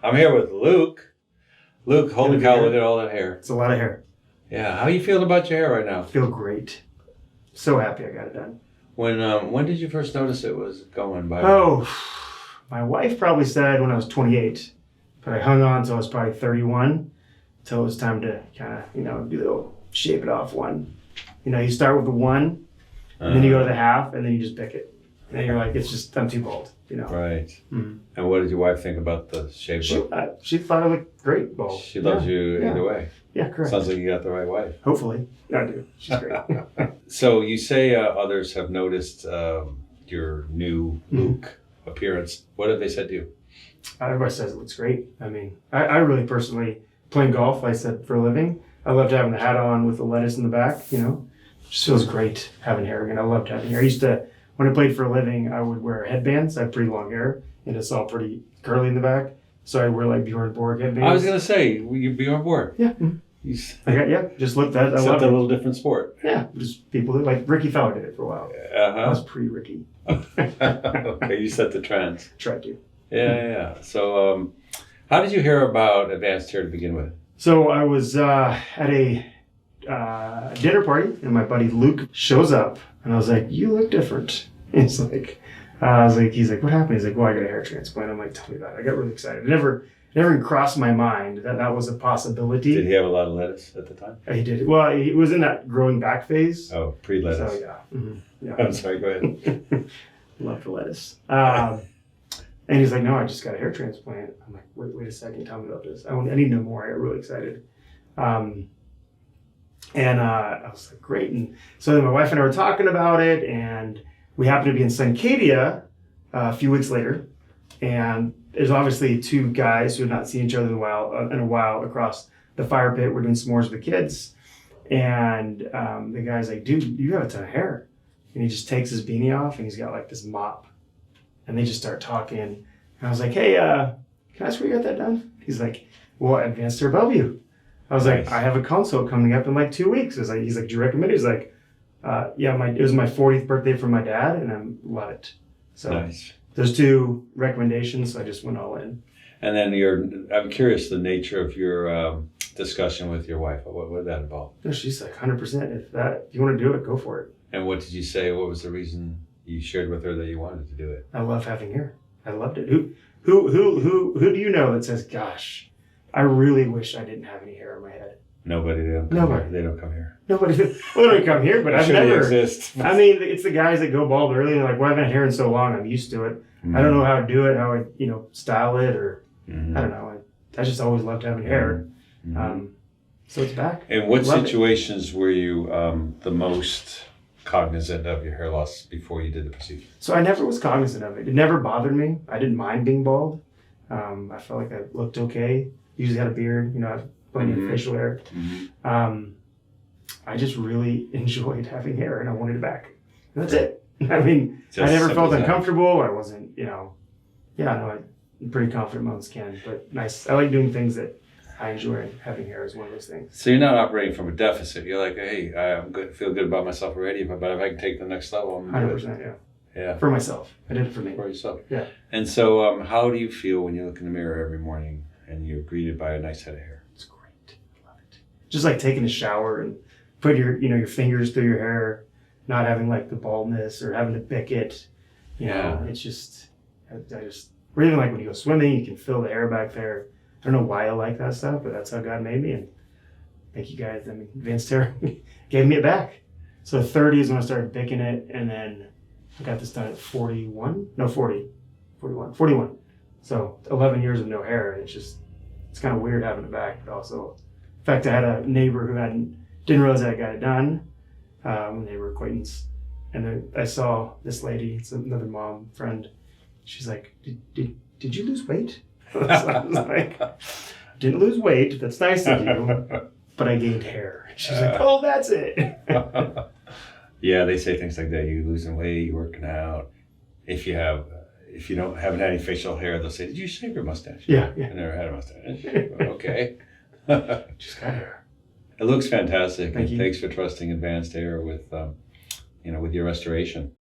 I'm here with Luke. Luke, holy cow, look at all that hair. It's a lot of hair. Yeah, how are you feeling about your hair right now? I feel great. So happy I got it done. When did you first notice it was going by? Oh, my wife probably said when I was 28, but I hung on until I was probably 31, until it was time to kind of, do the little shape it off one. You start with the one, and then you go to the half, and then you just pick it. And then you're like, I'm too bald, Right. Mm-hmm. And what did your wife think about the shape? She thought I looked great bald. She loves you either way. Yeah, correct. Sounds like you got the right wife. Hopefully. I do. She's great. So you say others have noticed your new Luke appearance. What have they said to you? Everybody says it looks great. I mean, I really personally, playing golf, I said for a living, I loved having the hat on with the lettuce in the back, Just feels great having hair again. I loved having hair. I used to, when I played for a living, I would wear headbands. I had pretty long hair, and it's all pretty curly in the back. So I'd wear like Bjorn Borg headbands. I was going to say, you'd be on board. Yeah. Just looked at it. Except a little different sport. Yeah, just people that, like Ricky Fowler did it for a while. That was pre-Ricky. Okay, you set the trends. Tried to. Yeah. So how did you hear about advanced hair to begin with? So I was at a dinner party, and my buddy Luke shows up, and I was like, "You look different." He's like, "What happened?" He's like, "Well, I got a hair transplant." I'm like, "Tell me about it." I got really excited. It never even crossed my mind that was a possibility. Did he have a lot of lettuce at the time? He did. Well, he was in that growing back phase. Oh, pre-lettuce. So yeah. Mm-hmm. Yeah. I'm sorry. Go ahead. Love the lettuce. And he's like, "No, I just got a hair transplant." I'm like, wait a second, tell me about this. I need to know more. I got really excited. And I was like, great. And so then my wife and I were talking about it, and we happened to be in Suncadia a few weeks later. And there's obviously two guys who had not seen each other in a while across the fire pit. We're doing s'mores with the kids. And the guy's like, "Dude, you have a ton of hair." And he just takes his beanie off, and he's got like this mop. And they just start talking. And I was like, "Hey, can I ask where you got that done?" He's like, "Well, Advanced Hair Bellevue." I was like, "I have a consult coming up in like 2 weeks." He's like, "Do you recommend it?" He's like, it was my 40th birthday from my dad, and I love it. So nice. Those two recommendations, so I just went all in. And then I'm curious the nature of your discussion with your wife. What would that involve? No, she's like 100%. If you want to do it, go for it. And what did you say? What was the reason you shared with her that you wanted to do it? I love having hair. I loved it. Who do you know that says, "Gosh, I really wish I didn't have any hair on my head"? Nobody. They don't come here. They don't come here. Nobody. Well, they don't come here, but I've never. Exist. I mean, it's the guys that go bald early and they're like, "Well, I've had hair in so long, I'm used to it. I don't know how to do it, how I, style it, or I don't know. I just always loved having hair. So it's back. In what situations were you the most cognizant of your hair loss before you did the procedure? So I never was cognizant of it. It never bothered me. I didn't mind being bald. I felt like I looked okay. Usually had a beard, I have plenty of facial hair. I just really enjoyed having hair, and I wanted it back. And that's it. I mean, I never felt uncomfortable. I wasn't, I'm pretty confident my own skin, but nice. I like doing things that I enjoy. Having hair is one of those things. So you're not operating from a deficit. You're like, "Hey, I'm good, feel good about myself already, but if I can take the next level, I'm 100%, good." Yeah. For myself. I did it for me. For yourself. Yeah. And so how do you feel when you look in the mirror every morning and you're greeted by a nice head of hair? It's great. I love it. Just like taking a shower and put your fingers through your hair, not having like the baldness or having to pick it. It's just, or even like when you go swimming, you can feel the hair back there. I don't know why I like that stuff, but that's how God made me. And thank you guys. Advanced Hair gave me it back. So 30 is when I started picking it. And then I got this done at 41. So 11 years of no hair. And it's kind of weird having it back. But also, in fact, I had a neighbor who didn't realize I got it done. Neighbor acquaintance. And then I saw this lady, it's another mom friend. She's like, did you lose weight? I was like, "Didn't lose weight. That's nice of you. But I gained hair." She's like, "Oh, that's it." Yeah, they say things like that. You're losing weight, you're working out. If you haven't had any facial hair, they'll say, "Did you shave your mustache?" Yeah. I never had a mustache. Okay. Just got hair. It looks fantastic. Thank you. Thanks for trusting Advanced Hair with your restoration.